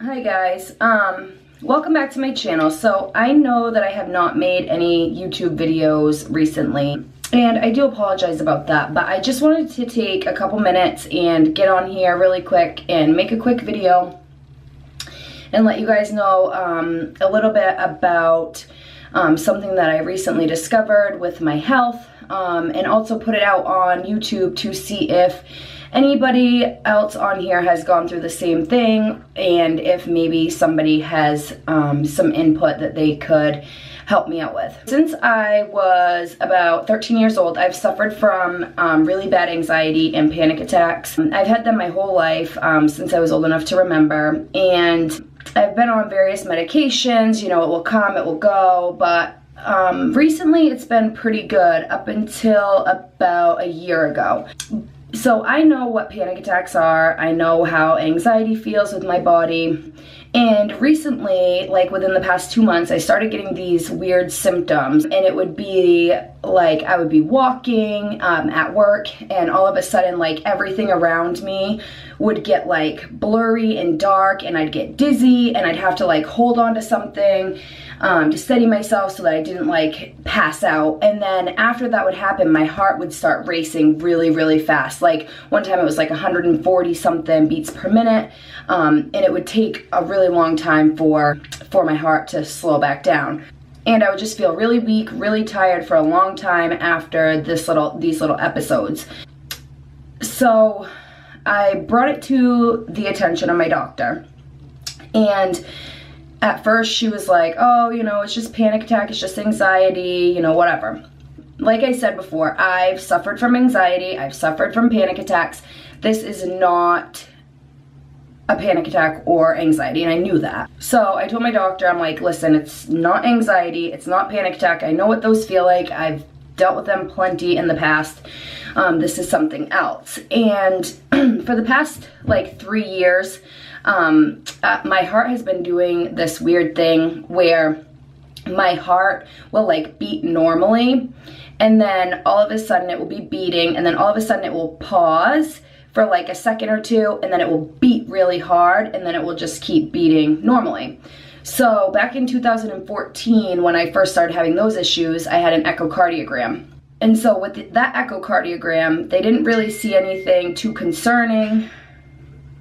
Hi guys, welcome back to my channel. So I know that I have not made any YouTube videos recently, and I do apologize about that, but I just wanted to take a couple minutes and get on here really quick and make a quick video and let you guys know a little bit about something that I recently discovered with my health, and also put it out on YouTube to see if anybody else on here has gone through the same thing, and if maybe somebody has some input that they could help me out with. Since I was about 13 years old, I've suffered from really bad anxiety and panic attacks. I've had them my whole life, since I was old enough to remember, and I've been on various medications. You know, it will come, it will go, but recently it's been pretty good up until about a year ago. So I know what panic attacks are, I know how anxiety feels with my body, and recently, like within the past 2 months, I started getting these weird symptoms, and it would be like I would be walking at work, and all of a sudden like everything around me would get like blurry and dark, and I'd get dizzy, and I'd have to like hold on to something to steady myself so that I didn't like pass out. And then after that would happen, my heart would start racing really, really fast. Like one time it was like 140 something beats per minute, and it would take a really long time for my heart to slow back down. And I would just feel really weak, really tired for a long time after these little episodes. So I brought it to the attention of my doctor, and at first she was like, oh, you know, it's just panic attack, it's just anxiety, you know, whatever. Like I said before, I've suffered from anxiety, I've suffered from panic attacks. This is not a panic attack or anxiety, and I knew that. So I told my doctor, I'm like, listen, it's not anxiety, it's not panic attack, I know what those feel like, I've dealt with them plenty in the past. This is something else. And for the past like 3 years, my heart has been doing this weird thing where my heart will like beat normally, and then all of a sudden it will be beating, and then all of a sudden it will pause for like a second or two, and then it will beat really hard, and then it will just keep beating normally. So back in 2014, when I first started having those issues, I had an echocardiogram. And so with that echocardiogram, they didn't really see anything too concerning.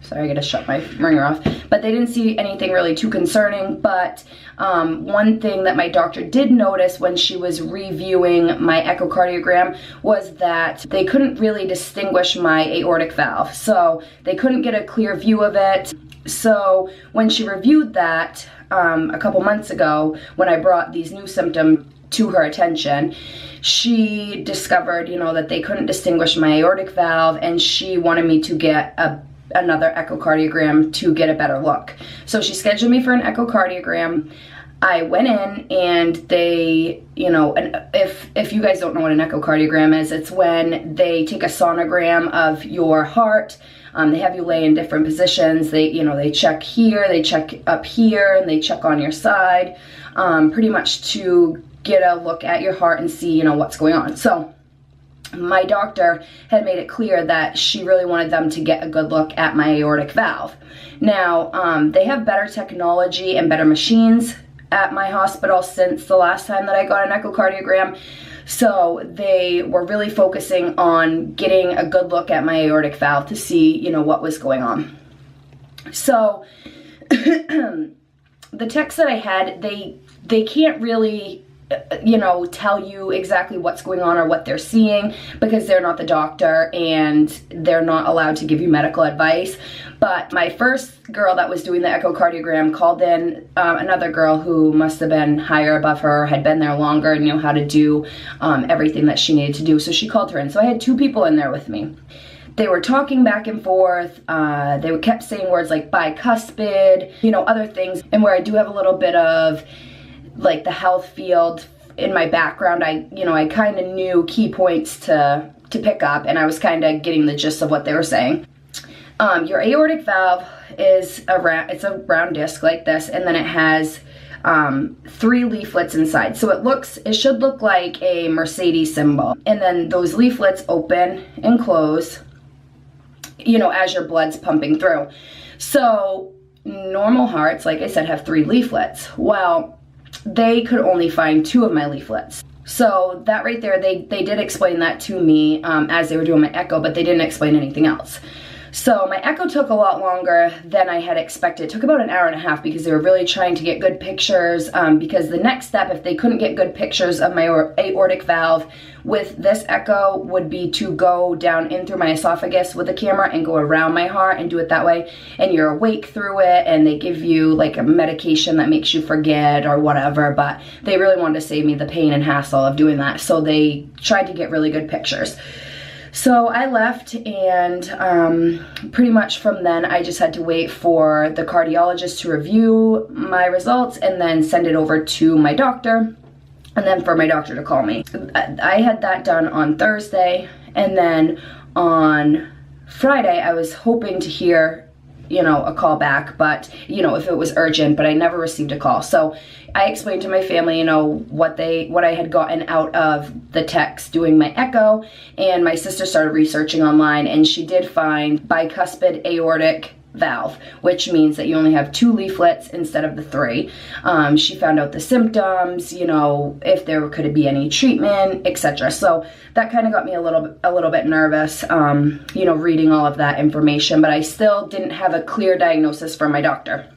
Sorry, I gotta shut my ringer off. But they didn't see anything really too concerning. But one thing that my doctor did notice when she was reviewing my echocardiogram was that they couldn't really distinguish my aortic valve. So they couldn't get a clear view of it. So when she reviewed that a couple months ago, when I brought these new symptoms to her attention, she discovered, you know, that they couldn't distinguish my aortic valve, and she wanted me to get another echocardiogram to get a better look. So she scheduled me for an echocardiogram. I went in, and they, you know, and if you guys don't know what an echocardiogram is, it's when they take a sonogram of your heart. They have you lay in different positions. They, you know, they check here, they check up here, and they check on your side, pretty much to get a look at your heart and see, you know, what's going on. So my doctor had made it clear that she really wanted them to get a good look at my aortic valve. Now, they have better technology and better machines at my hospital since the last time that I got an echocardiogram. So they were really focusing on getting a good look at my aortic valve to see, you know, what was going on. So the techs that I had, they can't really, you know, tell you exactly what's going on or what they're seeing, because they're not the doctor and they're not allowed to give you medical advice. But my first girl that was doing the echocardiogram called in another girl who must have been higher above her, had been there longer, and knew how to do everything that she needed to do. So she called her in. So I had 2 people in there with me. They were talking back and forth. They kept saying words like bicuspid, you know, other things. And where I do have a little bit of like the health field in my background, I kind of knew key points to pick up, and I was kind of getting the gist of what they were saying. Your aortic valve is it's a round disc like this, and then it has 3 leaflets inside. So it should look like a Mercedes symbol. And then those leaflets open and close, you know, as your blood's pumping through. So normal hearts, like I said, have 3 leaflets. Well, they could only find 2 of my leaflets. So that right there, they did explain that to me as they were doing my echo, but they didn't explain anything else. So my echo took a lot longer than I had expected. It took about an hour and a half because they were really trying to get good pictures, because the next step, if they couldn't get good pictures of my aortic valve with this echo, would be to go down in through my esophagus with the camera and go around my heart and do it that way. And you're awake through it, and they give you like a medication that makes you forget or whatever, but they really wanted to save me the pain and hassle of doing that. So they tried to get really good pictures. So I left, and pretty much from then I just had to wait for the cardiologist to review my results and then send it over to my doctor, and then for my doctor to call me. I had that done on Thursday, and then on Friday I was hoping to hear, you know, a call back, but, you know, if it was urgent, but I never received a call. So I explained to my family, you know, what I had gotten out of the text doing my echo, and my sister started researching online, and she did find bicuspid aortic valve, which means that you only have 2 leaflets instead of the 3. She found out the symptoms, you know, if there could be any treatment, etc. So that kind of got me a little bit nervous, you know, reading all of that information, but I still didn't have a clear diagnosis from my doctor.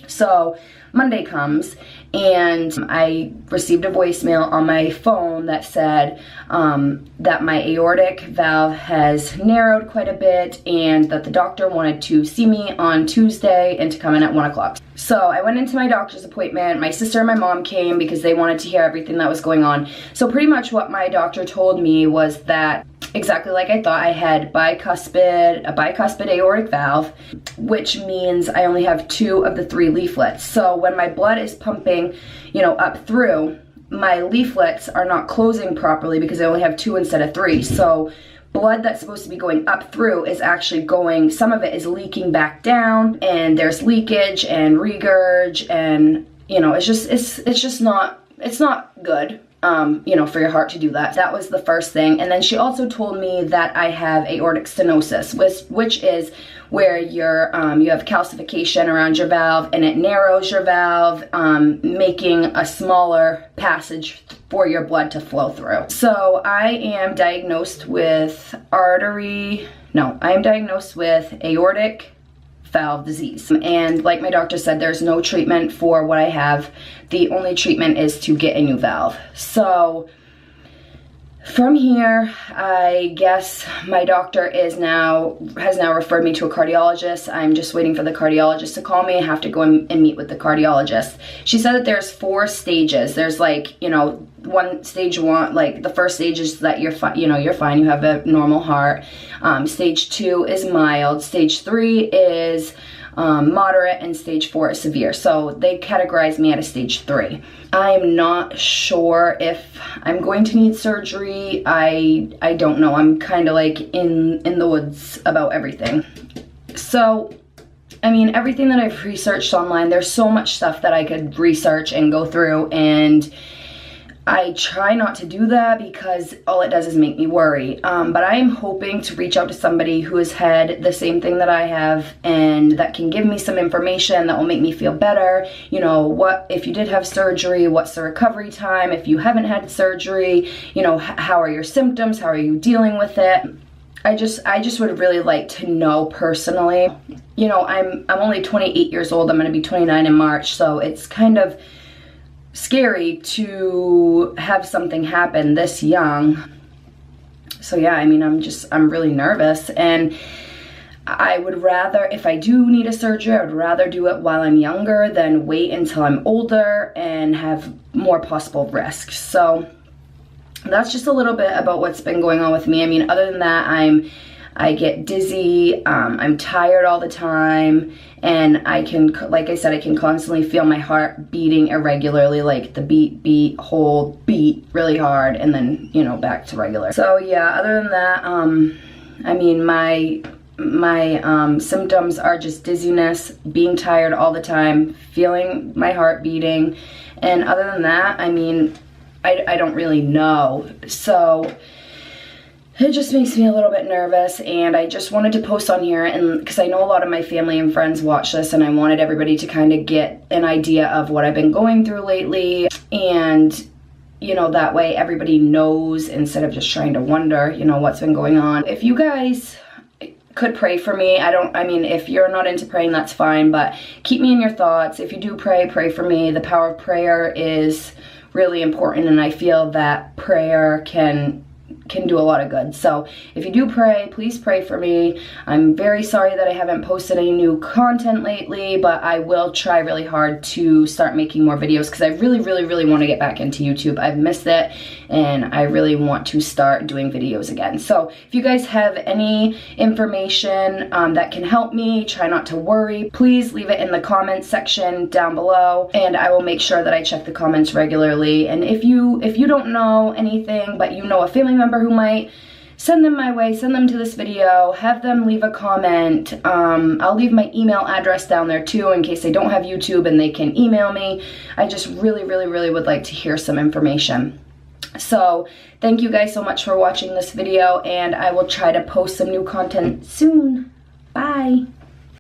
So Monday comes, and I received a voicemail on my phone that said that my aortic valve has narrowed quite a bit, and that the doctor wanted to see me on Tuesday and to come in at 1 o'clock. So I went into my doctor's appointment. My sister and my mom came because they wanted to hear everything that was going on. So pretty much what my doctor told me was that, exactly like I thought, I had a bicuspid aortic valve, which means I only have 2 of the 3 leaflets. So when my blood is pumping, you know, up through, my leaflets are not closing properly because I only have 2 instead of 3. So blood that's supposed to be going up through is actually going, some of it is leaking back down, and there's leakage and regurg, and, you know, it's just not good. You know, for your heart to do that. That was the first thing. And then she also told me that I have aortic stenosis, which is where you have calcification around your valve, and it narrows your valve, making a smaller passage for your blood to flow through. So I am diagnosed with aortic valve disease. And like my doctor said, there's no treatment for what I have. The only treatment is to get a new valve. So from here, I guess my doctor has now referred me to a cardiologist. I'm just waiting for the cardiologist to call me. I have to go and meet with the cardiologist. She said that there's 4 stages. There's like, you know, stage 1, like the first stage is that you're fine, you have a normal heart. Stage 2 is mild. Stage 3 is moderate, and stage 4 is severe. So they categorize me at a stage 3. I'm not sure if I'm going to need surgery. I don't know. I'm kind of like in the woods about everything. So, I mean, everything that I've researched online, there's so much stuff that I could research and go through, and I try not to do that because all it does is make me worry. But I am hoping to reach out to somebody who has had the same thing that I have, and that can give me some information that will make me feel better. You know, what if you did have surgery, what's the recovery time? If you haven't had surgery, you know, how are your symptoms? How are you dealing with it? I just would really like to know personally. You know, I'm only 28 years old. I'm going to be 29 in March, so it's kind of scary to have something happen this young. So yeah, I mean, I'm really nervous, and I would rather, if I do need a surgery, I would rather do it while I'm younger than wait until I'm older and have more possible risks. So that's just a little bit about what's been going on with me. I mean, other than that, I get dizzy, I'm tired all the time, and I can, like I said, I can constantly feel my heart beating irregularly, like the beat, hold, beat really hard, and then, you know, back to regular. So yeah, other than that, I mean, my symptoms are just dizziness, being tired all the time, feeling my heart beating, and other than that, I mean, I don't really know. So it just makes me a little bit nervous, and I just wanted to post on here, and because I know a lot of my family and friends watch this, and I wanted everybody to kind of get an idea of what I've been going through lately, and you know, that way everybody knows instead of just trying to wonder, you know, what's been going on. If you guys could pray for me, I mean, if you're not into praying, that's fine, but keep me in your thoughts. If you do pray, pray for me. The power of prayer is really important, and I feel that prayer can do a lot of good. So if you do pray, please pray for me. I'm very sorry that I haven't posted any new content lately, but I will try really hard to start making more videos because I really want to get back into YouTube. I've missed it, and I really want to start doing videos again. So if you guys have any information that can help me, try not to worry, please leave it in the comments section down below, and I will make sure that I check the comments regularly. And if you don't know anything, but you know a family member who might, send them my way, send them to this video, have them leave a comment. I'll leave my email address down there too in case they don't have YouTube and they can email me. I just really would like to hear some information. So thank you guys so much for watching this video, and I will try to post some new content soon. Bye.